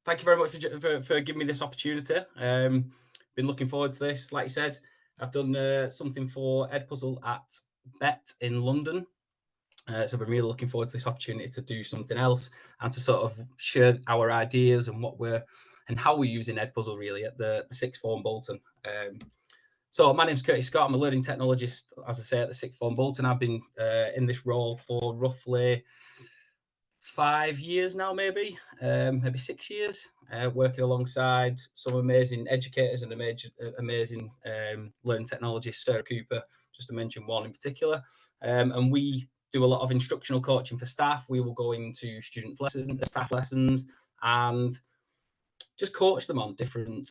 thank you very much for giving me this opportunity. Been looking forward to this. Like you said, I've done something for Edpuzzle at Bet in London. So I've been really looking forward to this opportunity to do something else and to sort of share our ideas and how we're using Edpuzzle really at the sixth form Bolton. So my name's Curtis Scott. I'm a learning technologist, as I say, at the sixth form Bolton. I've been in this role for roughly 5 years now, maybe 6 years, working alongside some amazing educators and amazing learning technologists, Sarah Cooper, just to mention one in particular. And we do a lot of instructional coaching for staff. We will go into staff lessons, and just coach them on different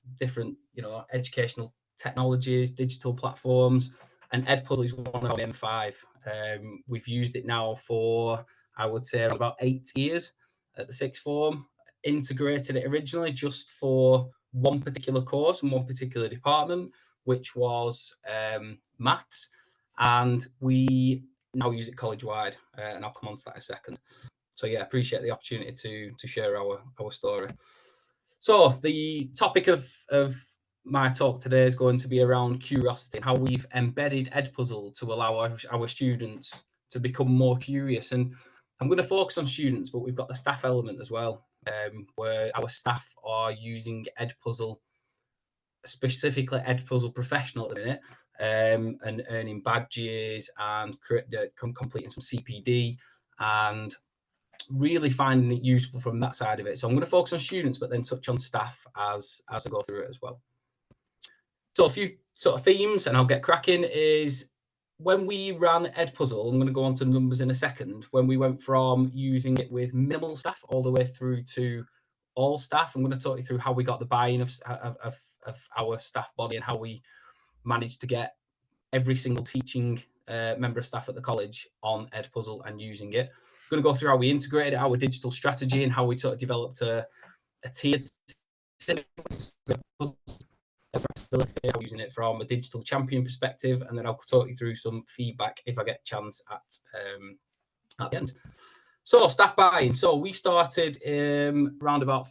educational technologies, digital platforms. And Edpuzzle is one of our main five. We've used it now for, I would say, about 8 years at the sixth form. Integrated it originally just for one particular course and one particular department, which was maths. And we now use it college-wide, and I'll come on to that in a second. So yeah, appreciate the opportunity to share our story. So the topic of my talk today is going to be around curiosity and how we've embedded Edpuzzle to allow our students to become more curious. And I'm going to focus on students, but we've got the staff element as well, where our staff are using Edpuzzle, specifically Edpuzzle Professional at the minute, and earning badges and completing some CPD and really finding it useful from that side of it. So I'm going to focus on students, but then touch on staff as I go through it as well. So a few sort of themes, and I'll get cracking, is when we ran Edpuzzle, I'm going to go on to numbers in a second, when we went from using it with minimal staff all the way through to all staff. I'm going to talk you through how we got the buy-in of our staff body and how we managed to get every single teaching member of staff at the college on Edpuzzle and using it. I'm going to go through how we integrated our digital strategy and how we sort of developed a tiered using it from a digital champion perspective, and then I'll talk you through some feedback if I get a chance at the end. So staff buy-in. So we started around about,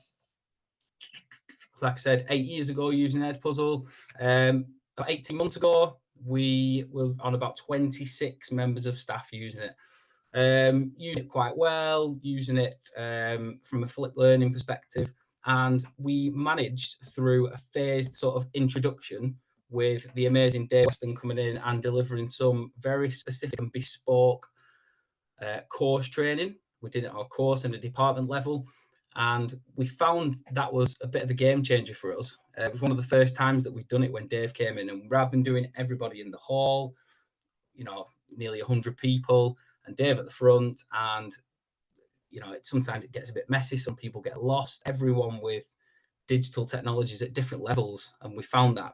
like I said, 8 years ago using Edpuzzle. About 18 months ago, we were on about 26 members of staff using it. Using it quite well, using it from a flipped learning perspective. And we managed through a phased sort of introduction with the amazing Dave Weston coming in and delivering some very specific and bespoke course training. We did it at our course and the department level. And we found that was a bit of a game changer for us. It was one of the first times that we'd done it when Dave came in. And rather than doing everybody in the hall, nearly 100 people, and Dave at the front, and sometimes it gets a bit messy. Some people get lost. Everyone with digital technologies at different levels, and we found that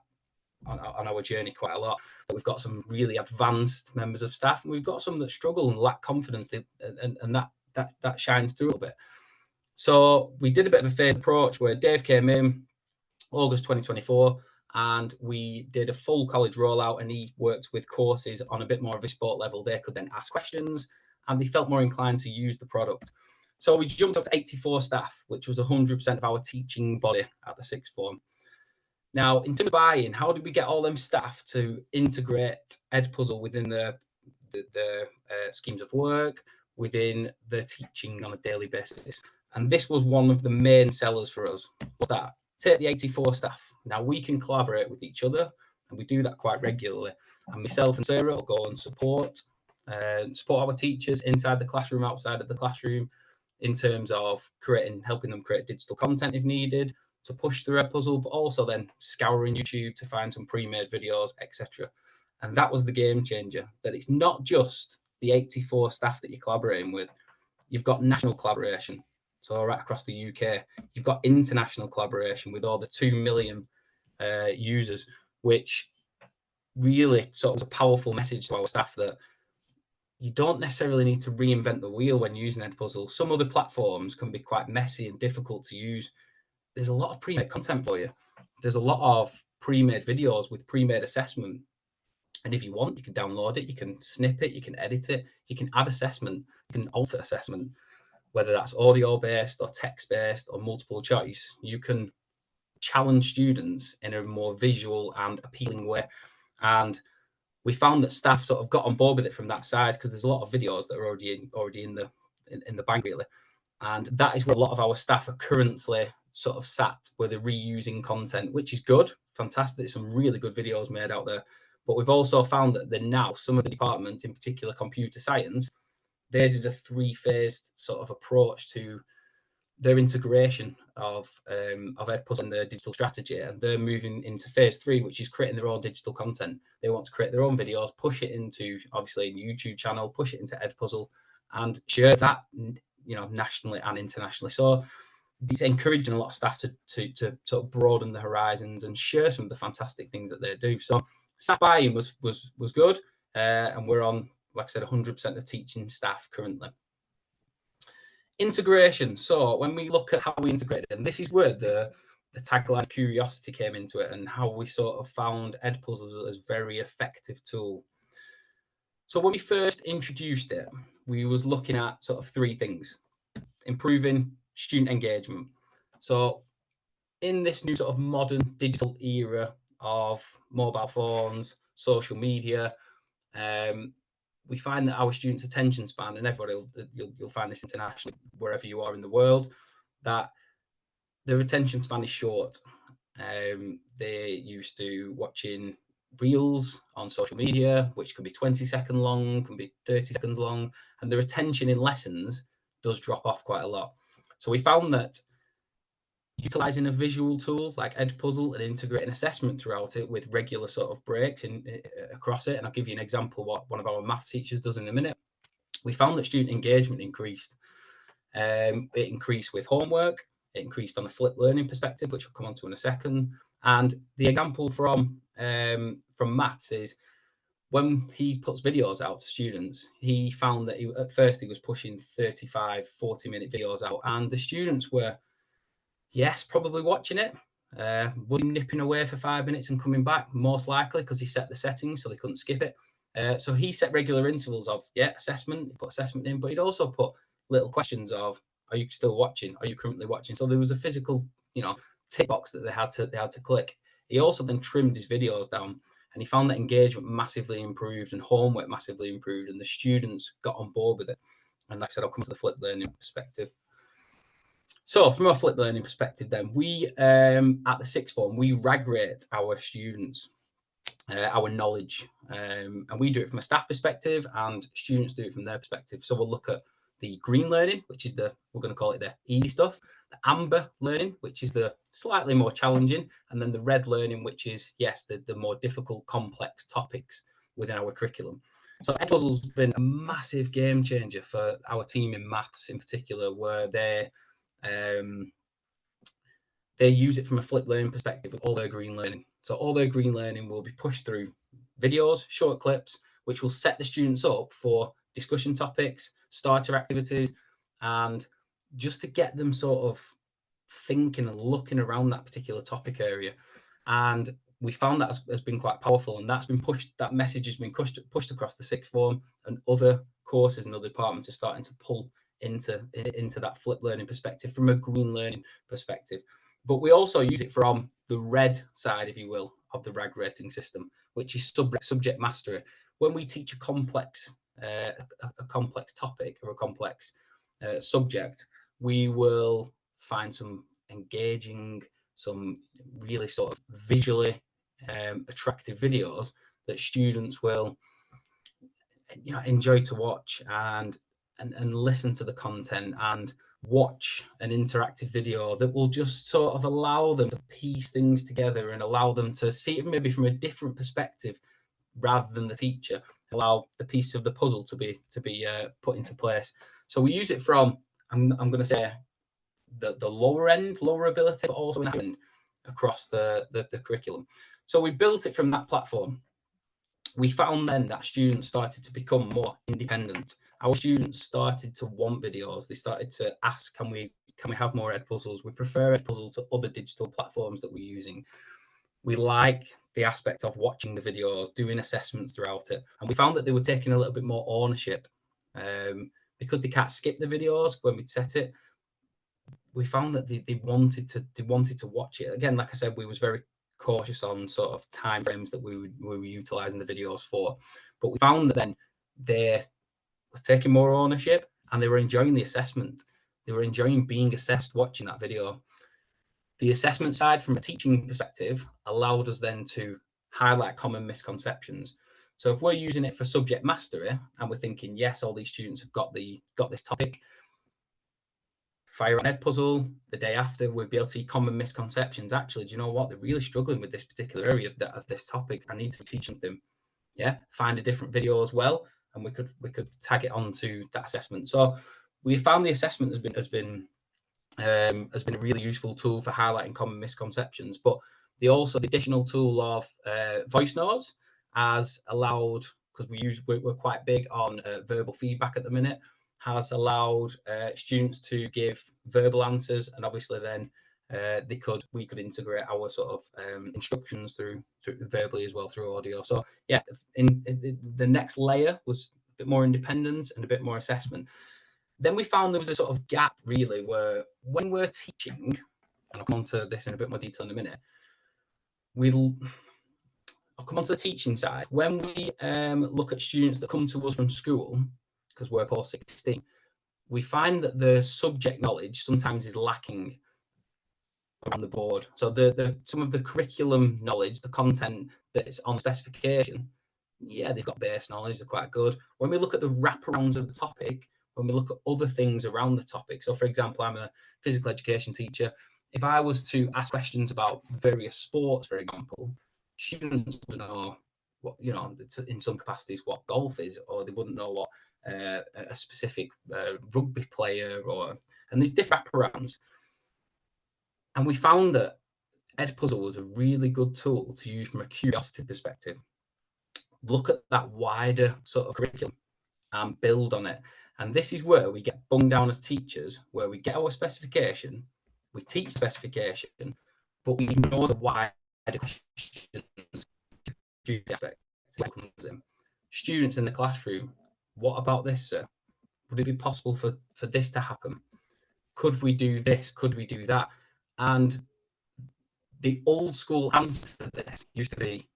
on our journey quite a lot. But we've got some really advanced members of staff, and we've got some that struggle and lack confidence, and that shines through a little bit. So we did a bit of a phased approach where Dave came in August 2024. And we did a full college rollout, and he worked with courses on a bit more of a sport level. They could then ask questions, and they felt more inclined to use the product. So we jumped up to 84 staff, which was 100% of our teaching body at the sixth form. Now, in terms of buy-in, how did we get all them staff to integrate Edpuzzle within the schemes of work, within the teaching on a daily basis? And this was one of the main sellers for us, was that take the 84 staff. Now we can collaborate with each other, and we do that quite regularly. And myself and Sarah will go and support our teachers inside the classroom, outside of the classroom, in terms of helping them create digital content if needed, to push through Edpuzzle, but also then scouring YouTube to find some pre-made videos, etc. And that was the game changer, that it's not just the 84 staff that you're collaborating with. You've got national collaboration. So right across the UK, you've got international collaboration with all the 2 million users, which really sort of was a powerful message to our staff that you don't necessarily need to reinvent the wheel when using Edpuzzle. Some other platforms can be quite messy and difficult to use. There's a lot of pre-made content for you. There's a lot of pre-made videos with pre-made assessment. And if you want, you can download it, you can snip it, you can edit it, you can add assessment, you can alter assessment. whether that's audio based or text based or multiple choice, you can challenge students in a more visual and appealing way. And we found that staff sort of got on board with it from that side, because there's a lot of videos that are already in the bank, really. And that is where a lot of our staff are currently sort of sat, where they're reusing content, which is good, fantastic. There's some really good videos made out there. But we've also found that now some of the departments, in particular computer science, they did a 3-phased sort of approach to their integration of Edpuzzle and their digital strategy, and they're moving into phase 3, which is creating their own digital content. They want to create their own videos, push it into, obviously, a YouTube channel, push it into Edpuzzle, and share that, nationally and internationally. So it's encouraging a lot of staff to sort of broaden the horizons and share some of the fantastic things that they do. So staff buy-in was good, and we're on, like I said, 100% of teaching staff currently. Integration. So when we look at how we integrated, and this is where the tagline curiosity came into it, and how we sort of found Edpuzzle as a very effective tool. So when we first introduced it, we was looking at sort of 3 things: improving student engagement. So in this new sort of modern digital era of mobile phones, social media, we find that our students' attention span, and everybody, you'll find this internationally, wherever you are in the world, that their attention span is short. They're used to watching reels on social media, which can be 20-second long, can be 30 seconds long, and their attention in lessons does drop off quite a lot. So we found that utilizing a visual tool like Edpuzzle and integrating assessment throughout it with regular sort of breaks across it, and I'll give you an example what one of our maths teachers does in a minute, we found that student engagement increased. It increased with homework, it increased on a flipped learning perspective, which I'll come on to in a second. And the example from maths is, when he puts videos out to students, he found that at first he was pushing 35, 40-minute videos out, and the students were, yes, probably watching it, would be nipping away for 5 minutes and coming back, most likely, because he set the settings so they couldn't skip it. So he set regular intervals of, assessment, he put assessment in, but he'd also put little questions of, are you still watching? Are you currently watching? So there was a physical, tick box that they had to click. He also then trimmed his videos down, and he found that engagement massively improved and homework massively improved, and the students got on board with it. And like I said, I'll come to the flipped learning perspective. So from a flipped learning perspective, then, we, at the sixth form, we rag rate our students, our knowledge, and we do it from a staff perspective, and students do it from their perspective. So we'll look at the green learning, which is we're going to call it the easy stuff, the amber learning, which is the slightly more challenging, and then the red learning, which is, the more difficult, complex topics within our curriculum. So Edpuzzle's been a massive game changer for our team in maths in particular, where they use it from a flipped learning perspective with all their green learning. So all their green learning will be pushed through videos, short clips, which will set the students up for discussion topics, starter activities, and just to get them sort of thinking and looking around that particular topic area. And we found that has been quite powerful, and that's been pushed. That message has been pushed across the sixth form, and other courses and other departments are starting to pull into that flipped learning perspective from a green learning perspective. But we also use it from the red side, if you will, of the rag rating system, which is subject mastery. When we teach a complex topic or a complex subject, we will find some engaging, some really sort of visually attractive videos that students will enjoy to watch and listen to the content, and watch an interactive video that will just sort of allow them to piece things together and allow them to see it maybe from a different perspective rather than the teacher, allow the piece of the puzzle to be put into place. So we use it from, I'm going to say, the lower ability, but also in the end across the curriculum. So we built it from that platform. We found then that students started to become more independent. Our students started to want videos. They started to ask, can we have more Edpuzzles? We prefer Edpuzzle to other digital platforms that we're using. We like the aspect of watching the videos, doing assessments throughout it. And we found that they were taking a little bit more ownership, because they can't skip the videos when we set it, we found that they wanted to watch it. Again, like I said, we was very cautious on sort of time frames that we were utilizing the videos for, but we found that then they was taking more ownership and they were enjoying the assessment. They were enjoying being assessed watching that video. The assessment side from a teaching perspective allowed us then to highlight common misconceptions. So if we're using it for subject mastery and we're thinking, yes, all these students have got this topic, fire on Edpuzzle, the day after, we'll be able to see common misconceptions. Actually, do you know what? They're really struggling with this particular area of this topic. I need to teach them. Yeah, find a different video as well, and we could tag it onto that assessment. So we found the assessment has been a really useful tool for highlighting common misconceptions. But the additional tool of voice notes has allowed, because we're quite big on verbal feedback at the minute, has allowed students to give verbal answers, and obviously then we could integrate our sort of instructions through verbally as well through audio. So yeah, in the next layer was a bit more independence and a bit more assessment. Then we found there was a sort of gap really where when we're teaching, and I'll come on to this in a bit more detail in a minute, I'll come on to the teaching side. When we look at students that come to us from school, because we're post 16, we find that the subject knowledge sometimes is lacking around the board. So some of the curriculum knowledge, the content that's on specification, yeah, they've got base knowledge, they're quite good. When we look at the wraparounds of the topic, when we look at other things around the topic, so for example, I'm a physical education teacher. If I was to ask questions about various sports, for example, students would know what, in some capacities, what golf is, or they wouldn't know what a specific rugby player and these different wraparounds. And we found that Edpuzzle was a really good tool to use from a curiosity perspective. Look at that wider sort of curriculum and build on it. And this is where we get bunged down as teachers, where we get our specification, we teach specification, but we ignore the wider questions. Students in the classroom, what about this, sir? Would it be possible for this to happen? Could we do this? Could we do that? And the old school answer to this used to be,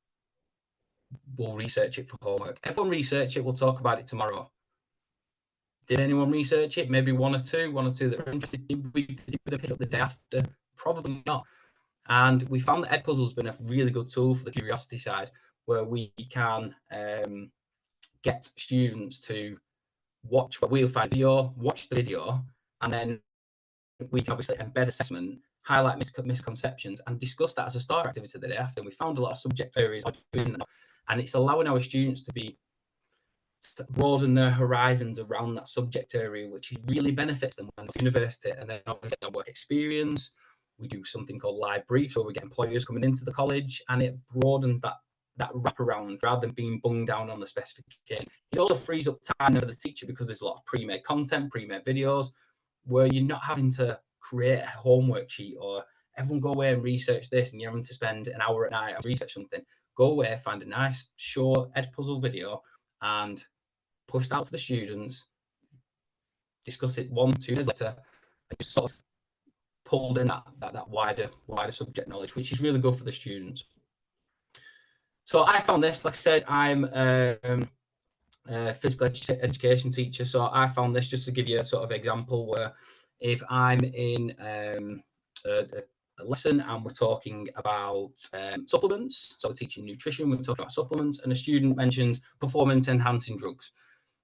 we'll research it for homework. Everyone research it, we'll talk about it tomorrow. Did anyone research it? Maybe one or two that were interested. Did we pick up the day after? Probably not. And we found that Edpuzzle has been a really good tool for the curiosity side, where we can get students to we'll find a video, watch the video, and then we can obviously embed assessment, highlight misconceptions, and discuss that as a start activity the day after. And we found a lot of subject areas doing that, and it's allowing our students to broaden their horizons around that subject area, which really benefits them when they go to university. And then obviously their work experience, we do something called live briefs, where we get employers coming into the college, and it broadens that wraparound rather than being bunged down on the specification. It also frees up time for the teacher, because there's a lot of pre-made content, pre-made videos, where you're not having to create a homework sheet or everyone go away and research this, and you're having to spend an hour at night and research something. Go away, find a nice short Edpuzzle video and push that out to the students, discuss it 1-2 days later, and you sort of pulled in that wider subject knowledge, which is really good for the students. So I found this, like I said, I'm a physical education teacher, so I found this just to give you a sort of example where if I'm in a lesson and we're talking about supplements, so we're teaching nutrition, we're talking about supplements, and a student mentions performance-enhancing drugs.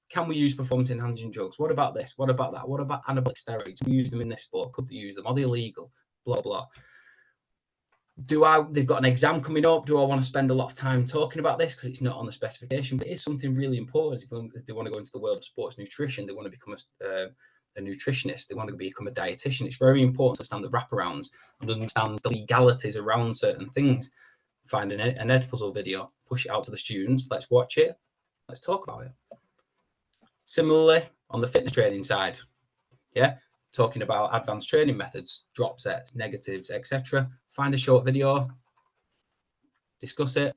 Can we use performance-enhancing drugs? What about this? What about that? What about anabolic steroids? Do we use them in this sport? Could they use them? Are they illegal? Blah, blah. They've got an exam coming up. Do I want to spend a lot of time talking about this because it's not on the specification? But it is something really important. If they want to go into the world of sports nutrition, they want to become a nutritionist, they want to become a dietitian. It's very important to understand the wraparounds and understand the legalities around certain things. Find an Edpuzzle video, push it out to the students. Let's watch it. Let's talk about it. Similarly, on the fitness training side, talking about advanced training methods, drop sets, negatives, etc. Find a short video, discuss it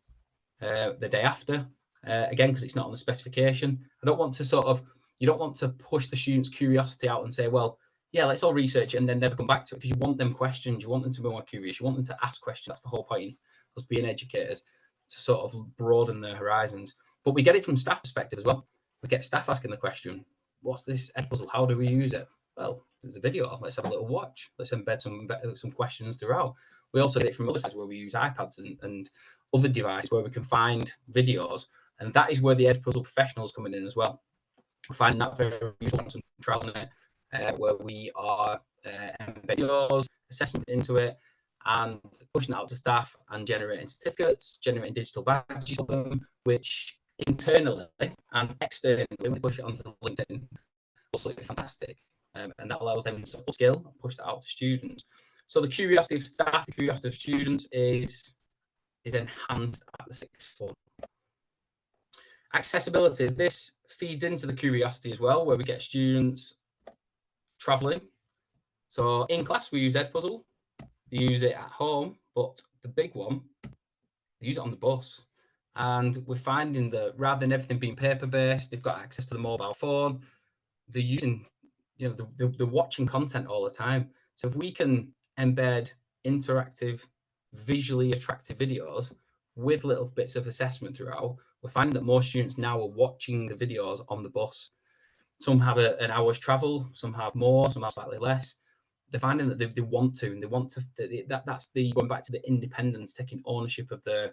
the day after. Again, because it's not on the specification. I don't want to sort of You don't want to push the students' curiosity out and say, well, yeah, let's all research it and then never come back to it, because you want them questions. You want them to be more curious. You want them to ask questions. That's the whole point of us being educators, to sort of broaden their horizons. But we get it from staff perspective as well. We get staff asking the question, what's this Edpuzzle? How do we use it? Well, there's a video. Let's have a little watch. Let's embed some questions throughout. We also get it from other sides where we use iPads and other devices where we can find videos. And that is where the Edpuzzle professionals coming in as well. We find that very useful. Some trial in it, where we are embedding videos, assessment into it, and pushing it out to staff and generating certificates, generating digital badges for them, which internally and externally, when we push it onto LinkedIn, also fantastic. And that allows them to upskill and push that out to students. So the curiosity of staff, the curiosity of students is enhanced at the sixth form. Accessibility, this feeds into the curiosity as well, where we get students traveling. So in class, we use Edpuzzle. They use it at home, but the big one, they use it on the bus. And we're finding that rather than everything being paper-based, they've got access to the mobile phone. They're using, they're watching content all the time. So if we can embed interactive, visually attractive videos with little bits of assessment throughout, we're finding that more students now are watching the videos on the bus. Some have an hour's travel, some have more, some have slightly less. They're finding that they want to, and they want to. That's the going back to the independence, taking ownership of the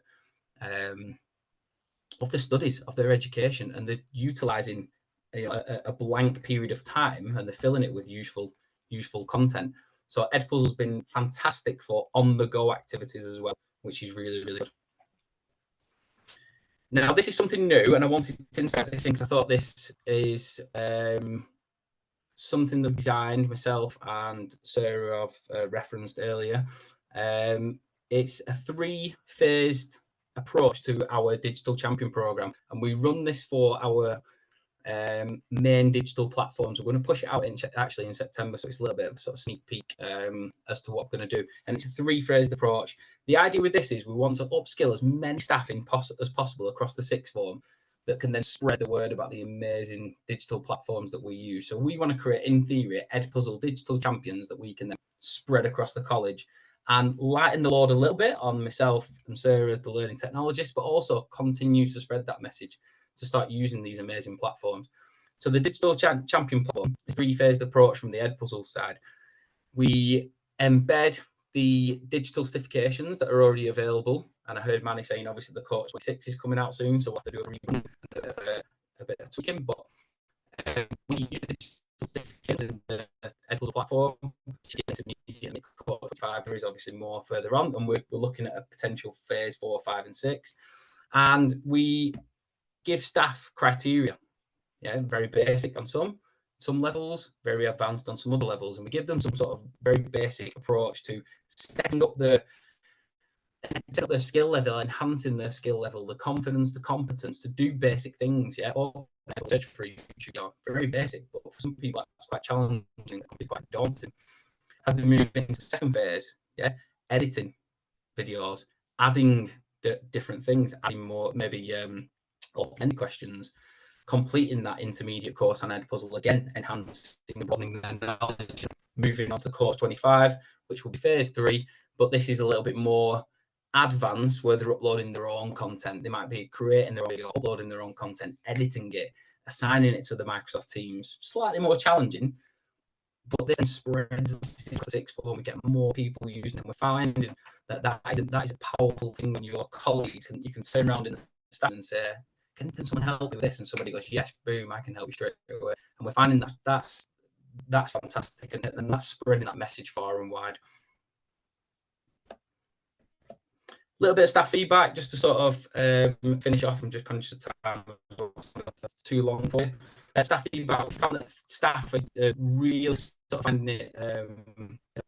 studies, of their education, and they're utilizing a blank period of time, and they're filling it with useful content. So Edpuzzle's been fantastic for on-the-go activities as well, which is really, really good. Now, this is something new, and I wanted to insert this in because I thought this is something that I designed myself and Sarah have referenced earlier. It's a 3-phased approach to our digital champion program, and we run this for our main digital platforms. We're going to push it out actually in September, so it's a little bit of a sort of sneak peek as to what we're going to do. And it's a 3-phased approach. The idea with this is we want to upskill as many staff as possible across the sixth form that can then spread the word about the amazing digital platforms that we use. So we want to create, in theory, Edpuzzle digital champions that we can then spread across the college and lighten the load a little bit on myself and Sarah as the learning technologist, but also continue to spread that message to start using these amazing platforms. So the digital champion platform is a 3-phased approach from the Edpuzzle side. We embed the digital certifications that are already available. And I heard Manny saying, obviously, the Coach 26 is coming out soon, so we'll have to do a rerun and a bit of tweaking. But we use the digital certificate in the Edpuzzle platform. Coach 25, there is obviously more further on, and we're looking at a potential phase 4, 5, and 6. And we give staff criteria, very basic on some levels, very advanced on some other levels, and we give them some sort of very basic approach to setting up their skill level, enhancing their skill level, the confidence, the competence to do basic things. Or search for YouTube, very basic, but for some people that's quite challenging. It can be quite daunting. As they move into second phase, editing videos, adding different things, adding more, maybe open-ended questions, completing that intermediate course on Edpuzzle, again, enhancing and broadening their knowledge, moving on to course 25, which will be phase 3, but this is a little bit more advanced, where they're uploading their own content. They might be creating their own video, uploading their own content, editing it, assigning it to the Microsoft Teams. Slightly more challenging, but this spreads the sixth form. We get more people using it. We're finding that is a powerful thing when your colleagues, and you can turn around in the staff and say, can someone help me with this? And somebody goes, yes, boom, I can help you straight away. And we're finding that's fantastic, and that's spreading that message far and wide. A little bit of staff feedback, just to sort of finish off. I'm just conscious of time, too long for you. Staff feedback, we found that staff are really sort of finding it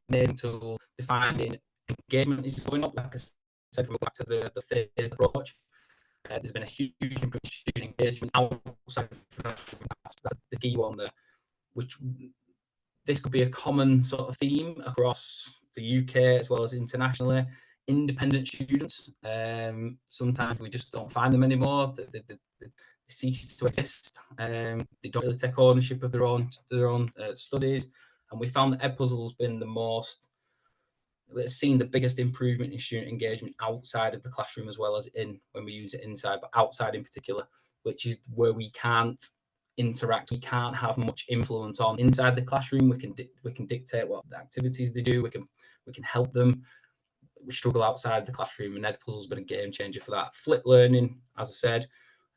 amazing tool. They're finding engagement is going up. Like I said, we're back to the phased approach. There's been a huge increase in student engagement outside of that's the key one there, which this could be a common sort of theme across the UK as well as internationally. Independent students, sometimes we just don't find them anymore. ceased to exist. They don't really take ownership of their own studies, and we found that Edpuzzle has been the most, it's seen the biggest improvement in student engagement outside of the classroom as well as in when we use it inside, but outside in particular, which is where we can't interact, we can't have much influence on. Inside the classroom, we can dictate what the activities they do, we can help them. We struggle outside the classroom, and Edpuzzle's been a game changer for that. Flip learning, as I said,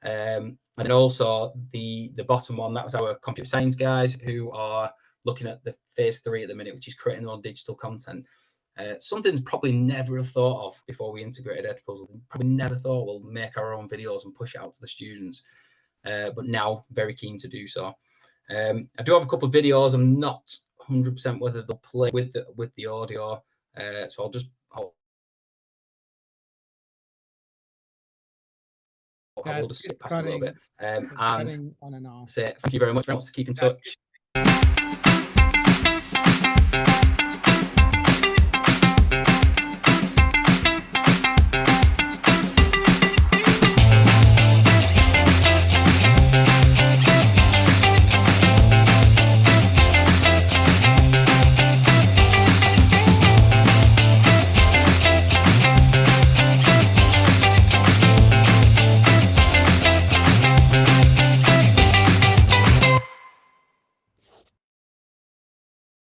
and then also the bottom one, that was our computer science guys who are looking at the phase 3 at the minute, which is creating their own digital content. Something probably never have thought of before we integrated Edpuzzle. Probably never thought we'll make our own videos and push it out to the students, but now very keen to do so. I do have a couple of videos. I'm not 100% whether they'll play with the audio, so I will just sit past a little bit and on and off. say thank you very much for keeping in touch.